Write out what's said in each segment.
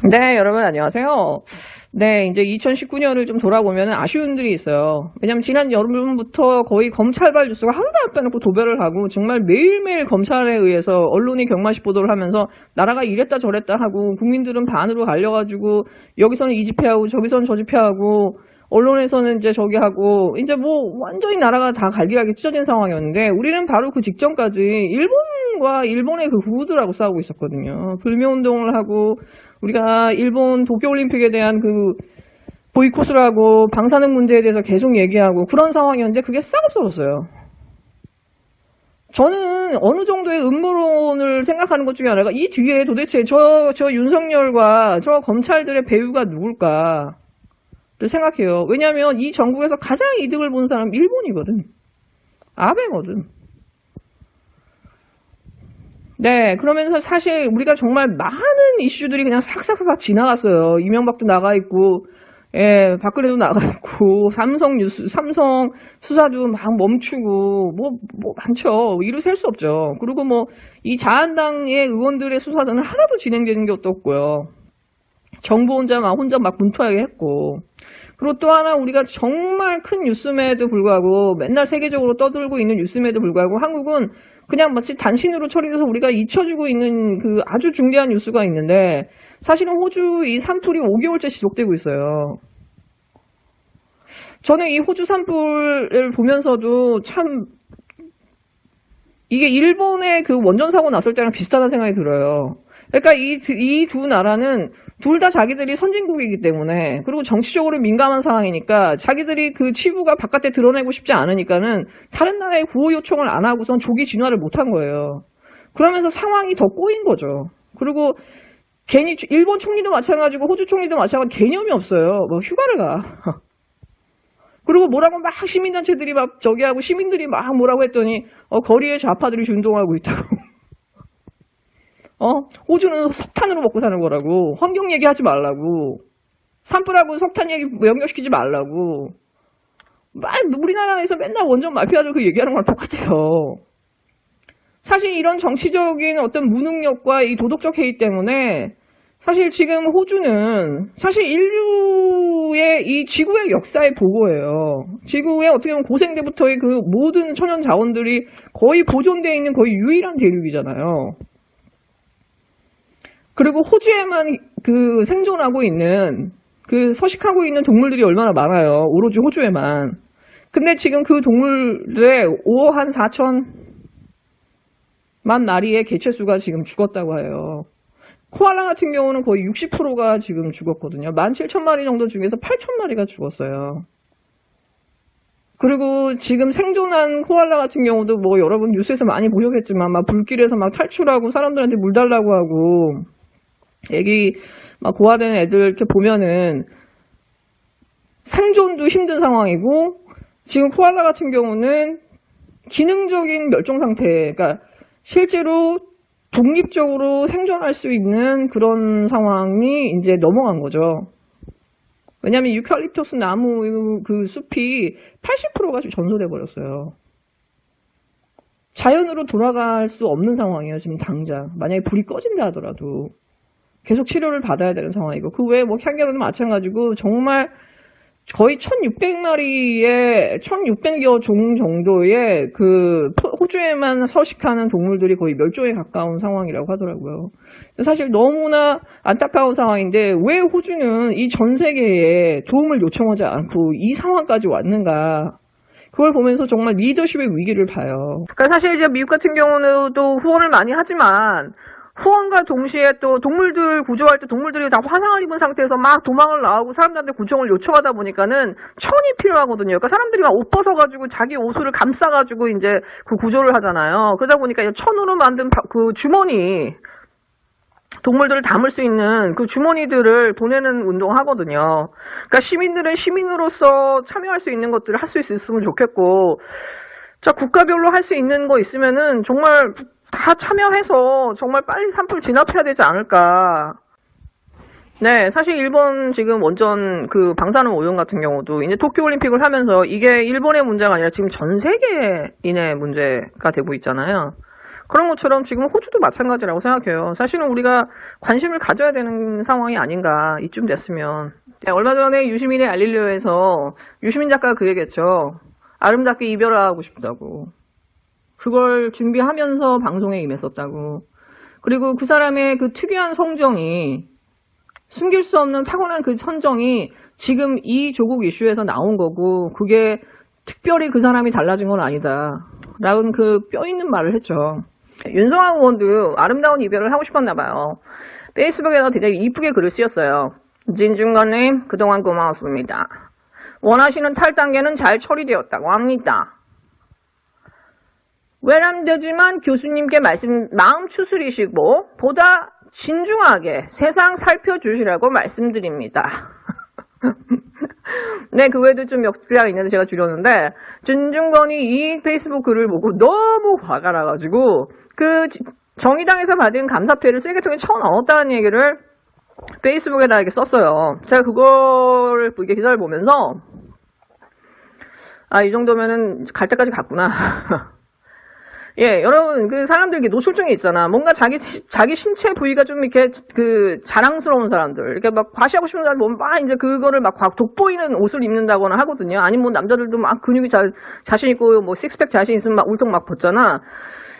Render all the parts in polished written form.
네, 여러분 안녕하세요. 네, 이제 2019년을 좀 돌아보면 아쉬운 일이 있어요. 왜냐면 지난 여름부터 거의 검찰발 뉴스가 하루도 안 빼놓고 도배를 하고 정말 매일매일 검찰에 의해서 언론이 경마식 보도를 하면서 나라가 이랬다 저랬다 하고 국민들은 반으로 갈려가지고 여기서는 이 집회하고 저기서는 저 집회하고 언론에서는 이제 저기 하고 이제 뭐 완전히 나라가 다 갈기갈기 찢어진 상황이었는데 우리는 바로 그 직전까지 일본의 그 후우들하고 싸우고 있었거든요. 불매운동을 하고 우리가 일본 도쿄올림픽에 대한 그 보이콧을 하고 방사능 문제에 대해서 계속 얘기하고 그런 상황이었는데 그게 싹 없어졌어요. 저는 어느 정도의 음모론을 생각하는 것 중에 하나가 이 뒤에 도대체 저 윤석열과 저 검찰들의 배후가 누굴까를 생각해요. 왜냐하면 이 전국에서 가장 이득을 본 사람은 일본이거든. 아베거든. 네, 그러면서 사실 우리가 정말 많은 이슈들이 그냥 싹싹싹 지나갔어요. 이명박도 나가 있고, 예, 박근혜도 나가 있고, 삼성 수사도 막 멈추고, 뭐 많죠. 이루 셀 수 없죠. 그리고 뭐, 이 자한당의 의원들의 수사는 하나도 진행되는 게 없고요. 정부 혼자 막 분투하게 했고, 그리고 또 하나 우리가 정말 큰 뉴스임에도 불구하고, 맨날 세계적으로 떠들고 있는 뉴스임에도 불구하고, 한국은 그냥 마치 단신으로 처리돼서 우리가 잊혀지고 있는 그 아주 중대한 뉴스가 있는데 사실은 호주 이 산불이 5개월째 지속되고 있어요. 저는 이 호주 산불을 보면서도 참 이게 일본의 그 원전 사고 났을 때랑 비슷하다는 생각이 들어요. 그러니까 이 두 나라는 둘 다 자기들이 선진국이기 때문에 그리고 정치적으로 민감한 상황이니까 자기들이 그 치부가 바깥에 드러내고 싶지 않으니까는 다른 나라에 구호 요청을 안 하고선 조기 진화를 못한 거예요. 그러면서 상황이 더 꼬인 거죠. 그리고 괜히 일본 총리도 마찬가지고 호주 총리도 마찬가지고 개념이 없어요. 뭐 휴가를 가. 그리고 뭐라고 막 시민단체들이 막 저기 하고 시민들이 막 뭐라고 했더니 거리에 좌파들이 준동하고 있다고. 호주는 석탄으로 먹고 사는 거라고. 환경 얘기하지 말라고. 산불하고 석탄 얘기 연결시키지 말라고. 우리나라에서 맨날 원전 말피하자고 그 얘기하는 거랑 똑같아요. 사실 이런 정치적인 어떤 무능력과 이 도덕적 해이 때문에 사실 지금 호주는 사실 인류의 이 지구의 역사의 보고예요. 지구의 어떻게 보면 고생 때부터의 그 모든 천연 자원들이 거의 보존되어 있는 거의 유일한 대륙이잖아요. 그리고 호주에만 그 생존하고 있는 그 서식하고 있는 동물들이 얼마나 많아요. 오로지 호주에만. 근데 지금 그 동물들의 한 4천만 마리의 개체수가 지금 죽었다고 해요. 코알라 같은 경우는 거의 60%가 지금 죽었거든요. 17,000마리 정도 중에서 8,000마리가 죽었어요. 그리고 지금 생존한 코알라 같은 경우도 뭐 여러분 뉴스에서 많이 보셨겠지만 막 불길에서 막 탈출하고 사람들한테 물 달라고 하고 애기 막 고아된 애들 이렇게 보면은 생존도 힘든 상황이고 지금 코알라 같은 경우는 기능적인 멸종 상태, 그러니까 실제로 독립적으로 생존할 수 있는 그런 상황이 이제 넘어간 거죠. 왜냐하면 유칼립투스 나무 그 숲이 80%가 전소돼 버렸어요. 자연으로 돌아갈 수 없는 상황이에요. 지금 당장. 만약에 불이 꺼진다 하더라도 계속 치료를 받아야 되는 상황이고 그 외에 뭐 캥거루도 마찬가지고 정말 거의 1600여 종 정도의 그 호주에만 서식하는 동물들이 거의 멸종에 가까운 상황이라고 하더라고요. 사실 너무나 안타까운 상황인데 왜 호주는 이 전 세계에 도움을 요청하지 않고 이 상황까지 왔는가? 그걸 보면서 정말 리더십의 위기를 봐요. 그러니까 사실 이제 미국 같은 경우는 또 후원을 많이 하지만 후원과 동시에 또 동물들 구조할 때 동물들이 다 화상을 입은 상태에서 막 도망을 나오고 사람들한테 구정을 요청하다 보니까는 천이 필요하거든요. 그러니까 사람들이 막 옷 벗어가지고 자기 옷을 감싸가지고 이제 그 구조를 하잖아요. 그러다 보니까 천으로 만든 그 주머니, 동물들을 담을 수 있는 그 주머니들을 보내는 운동을 하거든요. 그러니까 시민들은 시민으로서 참여할 수 있는 것들을 할 수 있으면 좋겠고, 자, 국가별로 할 수 있는 거 있으면은 정말 다 참여해서 정말 빨리 산불 진압해야 되지 않을까. 네, 사실 일본 지금 원전 그 방사능 오염 같은 경우도 이제 도쿄올림픽을 하면서 이게 일본의 문제가 아니라 지금 전 세계인의 문제가 되고 있잖아요. 그런 것처럼 지금 호주도 마찬가지라고 생각해요. 사실은 우리가 관심을 가져야 되는 상황이 아닌가, 이쯤 됐으면. 얼마 전에 유시민의 알릴리오에서 유시민 작가가 그 얘기했죠. 아름답게 이별을 하고 싶다고. 그걸 준비하면서 방송에 임했었다고. 그리고 그 사람의 그 특이한 성정이, 숨길 수 없는 타고난 그 천정이 지금 이 조국 이슈에서 나온 거고, 그게 특별히 그 사람이 달라진 건 아니다 라는 그 뼈 있는 말을 했죠. 윤성환 의원도 아름다운 이별을 하고 싶었나 봐요. 페이스북에서 되게 이쁘게 글을 쓰였어요. 진중권님, 그동안 고마웠습니다. 원하시는 탈단계는 잘 처리되었다고 합니다. 외람되지만 교수님께 마음 추스리시고 보다 진중하게 세상 살펴주시라고 말씀드립니다. 네, 그 외에도 좀 역대가 있는데 제가 줄였는데, 진중권이 이 페이스북 글을 보고 너무 화가 나가지고 그 정의당에서 받은 감사패를 쓰레기통에 쳐넣었다는 얘기를 페이스북에다 이렇게 썼어요. 제가 그거를 이렇게 기사를 보면서 이 정도면은 갈 때까지 갔구나. 예, 여러분, 그 사람들 노출증이 있잖아. 뭔가 자기 신체 부위가 좀 이렇게 자랑스러운 사람들, 이렇게 막 과시하고 싶은 사람들 보면 막 이제 그거를 막 돋보이는 옷을 입는다거나 하거든요. 아니면 뭐 남자들도 막 근육이 자신 있고 뭐 식스팩 자신 있으면 막 울통 막 벗잖아.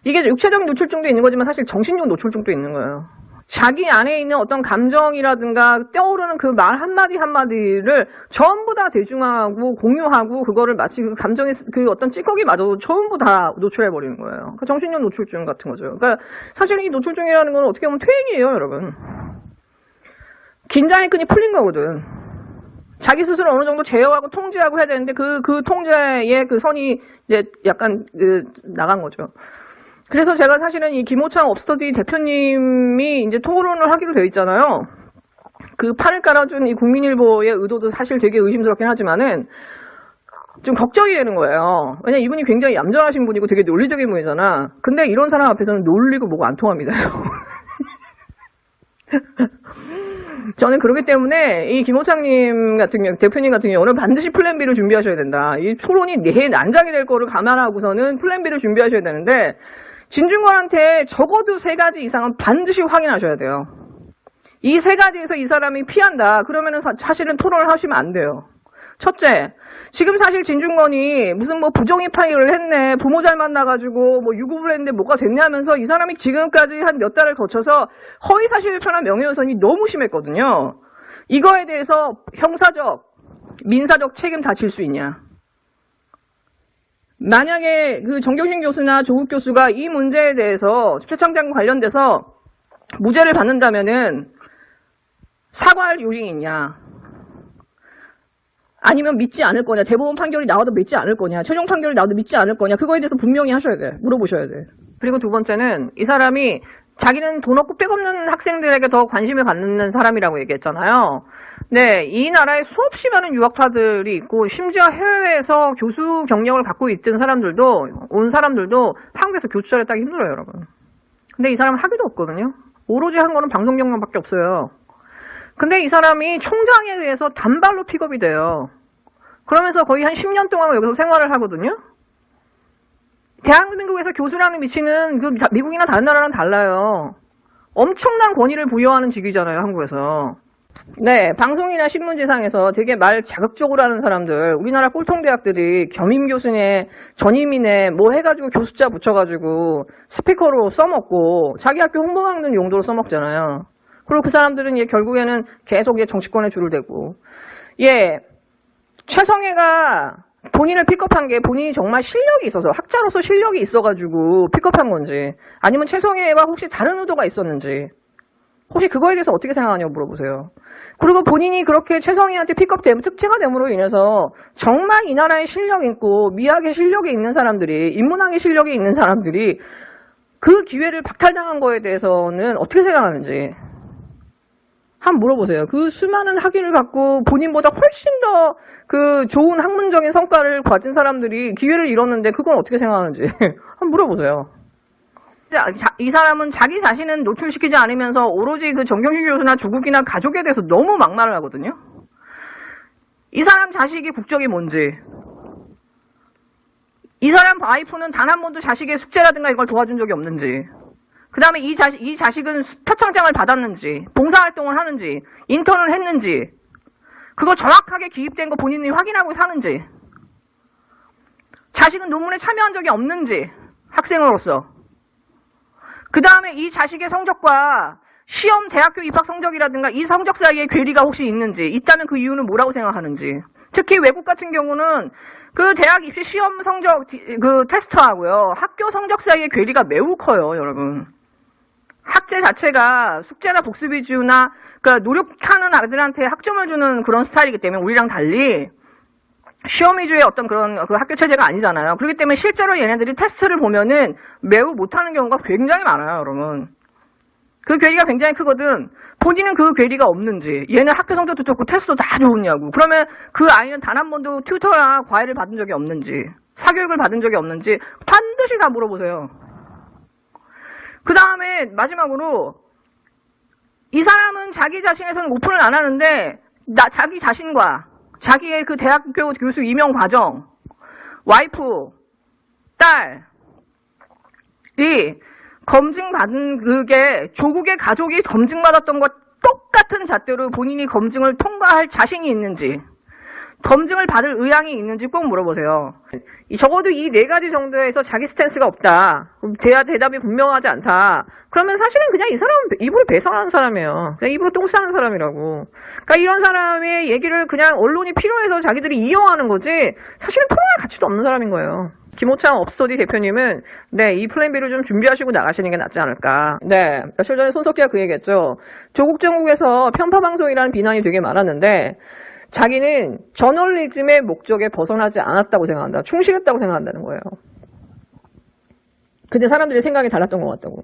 이게 육체적 노출증도 있는 거지만 사실 정신적 노출증도 있는 거예요. 자기 안에 있는 어떤 감정이라든가 떠오르는 그 말 한마디 한마디를 전부 다 대중화하고 공유하고 그거를 마치 그 감정의 그 어떤 찌꺼기마저 전부 다 노출해버리는 거예요. 그 정신력 노출증 같은 거죠. 그러니까 사실 이 노출증이라는 건 어떻게 보면 퇴행이에요, 여러분. 긴장의 끈이 풀린 거거든. 자기 스스로 어느 정도 제어하고 통제하고 해야 되는데 그 통제의 그 선이 이제 약간 나간 거죠. 그래서 제가 사실은 이 김호창 업스터디 대표님이 이제 토론을 하기로 되어 있잖아요. 그 판을 깔아준 이 국민일보의 의도도 사실 되게 의심스럽긴 하지만은 좀 걱정이 되는 거예요. 왜냐면 이분이 굉장히 얌전하신 분이고 되게 논리적인 분이잖아. 근데 이런 사람 앞에서는 논리고 뭐가 안 통합니다. 저는 그렇기 때문에 이 김호창님 같은 경우, 대표님 같은 경우는 반드시 플랜 B를 준비하셔야 된다. 이 토론이 난장이 될 거를 감안하고서는 플랜 B를 준비하셔야 되는데, 진중권한테 적어도 3가지 이상은 반드시 확인하셔야 돼요. 이 3가지에서 이 사람이 피한다. 그러면은 사실은 토론을 하시면 안 돼요. 첫째, 지금 사실 진중권이 무슨 뭐 부정의 파일을 했네, 부모 잘 만나가지고 뭐 유급을 했는데 뭐가 됐냐면서 이 사람이 지금까지 한 몇 달을 거쳐서 허위사실유포나 명예훼손이 너무 심했거든요. 이거에 대해서 형사적, 민사적 책임 다 질 수 있냐? 만약에 그 정경심 교수나 조국 교수가 이 문제에 대해서 표창장 관련돼서 무죄를 받는다면은 사과할 요인이 있냐? 아니면 믿지 않을 거냐? 대법원 판결이 나와도 믿지 않을 거냐? 최종 판결이 나와도 믿지 않을 거냐? 그거에 대해서 분명히 하셔야 돼. 물어보셔야 돼. 그리고 두 번째는 이 사람이 자기는 돈 없고 빽 없는 학생들에게 더 관심을 갖는 사람이라고 얘기했잖아요. 네, 이 나라에 수없이 많은 유학파들이 있고 심지어 해외에서 교수 경력을 갖고 있던 사람들도 온 사람들도 한국에서 교수 자리 따기 힘들어요, 여러분. 근데 이 사람은 학위도 없거든요. 오로지 한 거는 방송 경력밖에 없어요. 근데 이 사람이 총장에 의해서 단발로 픽업이 돼요. 그러면서 거의 한 10년 동안 여기서 생활을 하거든요. 대한민국에서 교수라는 위치는 그 미국이나 다른 나라랑 달라요. 엄청난 권위를 부여하는 직위잖아요, 한국에서. 네, 방송이나 신문지상에서 되게 말 자극적으로 하는 사람들, 우리나라 꼴통대학들이 겸임교수네, 전임이네, 뭐 해가지고 교수자 붙여가지고 스피커로 써먹고 자기 학교 홍보 막는 용도로 써먹잖아요. 그리고 그 사람들은 결국에는 계속 정치권에 줄을 대고. 최성애가 본인을 픽업한 게 본인이 정말 실력이 있어서, 학자로서 실력이 있어가지고 픽업한 건지, 아니면 최성애가 혹시 다른 의도가 있었는지, 혹시 그거에 대해서 어떻게 생각하냐고 물어보세요. 그리고 본인이 그렇게 최성애한테 픽업되면, 특채가 됨으로 인해서 정말 이 나라에 실력 있고 미학의 실력이 있는 사람들이, 인문학의 실력이 있는 사람들이 그 기회를 박탈당한 거에 대해서는 어떻게 생각하는지 한번 물어보세요. 그 수많은 학위를 갖고 본인보다 훨씬 더 그 좋은 학문적인 성과를 가진 사람들이 기회를 잃었는데 그건 어떻게 생각하는지 한번 물어보세요. 이 사람은 자기 자신은 노출시키지 않으면서 오로지 그 정경심 교수나 조국이나 가족에 대해서 너무 막말을 하거든요. 이 사람 자식이 국적이 뭔지, 이 사람 와이프는 단 한 번도 자식의 숙제라든가 이걸 도와준 적이 없는지, 그 다음에 이 자식은 표창장을 받았는지, 봉사활동을 하는지, 인턴을 했는지, 그거 정확하게 기입된 거 본인이 확인하고 사는지, 자식은 논문에 참여한 적이 없는지, 학생으로서. 그 다음에 이 자식의 성적과 시험 대학교 입학 성적이라든가 이 성적 사이에 괴리가 혹시 있는지, 있다면 그 이유는 뭐라고 생각하는지. 특히 외국 같은 경우는 그 대학 입시 시험 성적 그 테스트하고요, 학교 성적 사이의 괴리가 매우 커요, 여러분. 학제 자체가 숙제나 복습 위주나 그러니까 노력하는 아들한테 학점을 주는 그런 스타일이기 때문에 우리랑 달리 시험 위주의 어떤 그런 그 학교 체제가 아니잖아요. 그렇기 때문에 실제로 얘네들이 테스트를 보면은 매우 못하는 경우가 굉장히 많아요, 여러분. 그 괴리가 굉장히 크거든. 본인은 그 괴리가 없는지, 얘는 학교 성적도 좋고 테스트도 다 좋으냐고. 그러면 그 아이는 단 한 번도 튜터나 과외를 받은 적이 없는지, 사교육을 받은 적이 없는지 반드시 다 물어보세요. 그 다음에 마지막으로 이 사람은 자기 자신에서는 오픈을 안 하는데 자기 자신과 자기의 그 대학교 교수 임용 과정, 와이프, 딸이 검증받은 그게 조국의 가족이 검증받았던 것 똑같은 잣대로 본인이 검증을 통과할 자신이 있는지, 검증을 받을 의향이 있는지 꼭 물어보세요. 적어도 이 4가지 정도에서 자기 스탠스가 없다, 대답이 분명하지 않다, 그러면 사실은 그냥 이 사람은 입으로 배설하는 사람이에요. 그냥 입으로 똥 싸는 사람이라고. 그러니까 이런 사람의 얘기를 그냥 언론이 필요해서 자기들이 이용하는 거지 사실은 통할 가치도 없는 사람인 거예요. 김호창 업스터디 대표님은 이 플랜 B를 좀 준비하시고 나가시는 게 낫지 않을까. 며칠 전에 손석희가 그 얘기했죠. 조국 정국에서 편파 방송이라는 비난이 되게 많았는데 자기는 저널리즘의 목적에 벗어나지 않았다고 생각한다. 충실했다고 생각한다는 거예요. 근데 사람들이 생각이 달랐던 것 같다고.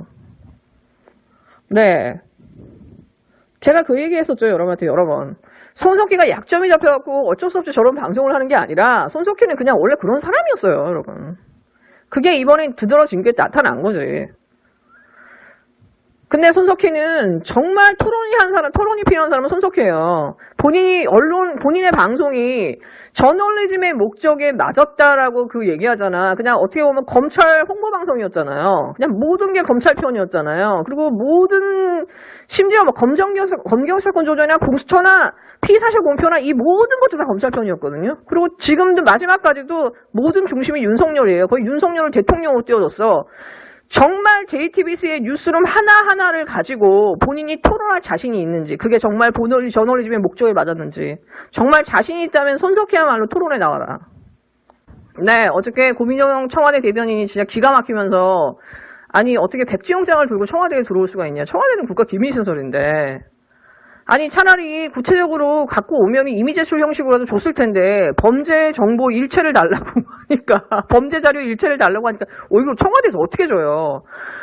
제가 그 얘기했었죠, 여러분한테 여러 번. 손석희가 약점이 잡혀갖고 어쩔 수 없이 저런 방송을 하는 게 아니라 손석희는 그냥 원래 그런 사람이었어요, 여러분. 그게 이번에 드러진 게 나타난 거지. 근데 손석희는 정말 토론이 필요한 사람은 손석희예요. 본인의 방송이 저널리즘의 목적에 맞았다라고 그 얘기하잖아. 그냥 어떻게 보면 검찰 홍보 방송이었잖아요. 그냥 모든 게 검찰 편이었잖아요. 그리고 심지어 검경사건 조정이나 공수처나 피의사실 공표나 이 모든 것도 다 검찰 편이었거든요. 그리고 지금도 마지막까지도 모든 중심이 윤석열이에요. 거의 윤석열을 대통령으로 띄워줬어. 정말 JTBC의 뉴스룸 하나하나를 가지고 본인이 토론할 자신이 있는지, 그게 정말 저널리즘의 목적에 맞았는지, 정말 자신이 있다면 손석희야말로 토론에 나와라. 어저께 고민정 청와대 대변인이 진짜 기가 막히면서, 아니 어떻게 백지영장을 들고 청와대에 들어올 수가 있냐. 청와대는 국가기밀시설인데. 아니 차라리 구체적으로 갖고 오면 이미 제출 형식으로라도 줬을 텐데 범죄 정보 일체를 달라고 하니까, 범죄 자료 일체를 달라고 하니까 이거 청와대에서 어떻게 줘요.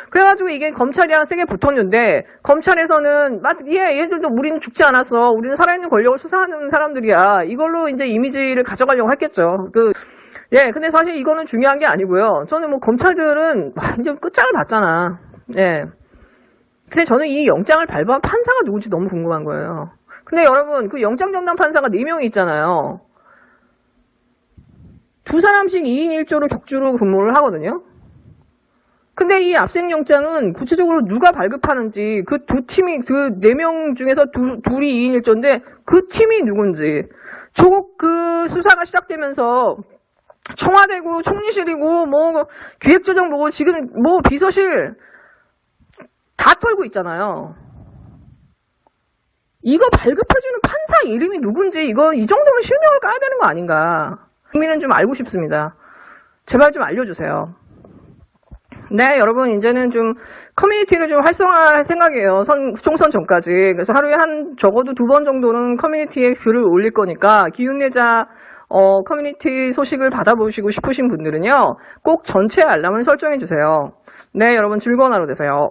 그래가지고 이게 검찰이랑 세게 붙었는데 근데 얘들도 우리는 죽지 않았어, 우리는 살아있는 권력을 수사하는 사람들이야, 이걸로 이제 이미지를 가져가려고 했겠죠. 근데 사실 이거는 중요한 게 아니고요. 저는 검찰들은 이제 끝장을 봤잖아. 근데 저는 이 영장을 발부한 판사가 누군지 너무 궁금한 거예요. 근데 여러분, 그 영장 전담 판사가 4명이 있잖아요. 2사람씩 2인 1조로 격주로 근무를 하거든요. 근데 이 압생영장은 구체적으로 누가 발급하는지, 그 4명 중에서 둘이 2인 1조인데 그 팀이 누군지, 조국 그 수사가 시작되면서 청와대고 총리실이고 기획조정부고 지금 비서실 다 털고 있잖아요. 이거 발급해주는 판사 이름이 누군지, 이 정도면 실명을 까야 되는 거 아닌가. 국민은 좀 알고 싶습니다. 제발 좀 알려주세요. 여러분, 이제는 좀 커뮤니티를 좀 활성화할 생각이에요. 총선 전까지. 그래서 하루에 적어도 2번 정도는 커뮤니티에 글을 올릴 거니까 기운내자 커뮤니티 소식을 받아보시고 싶으신 분들은요, 꼭 전체 알람을 설정해 주세요. 여러분 즐거운 하루 되세요.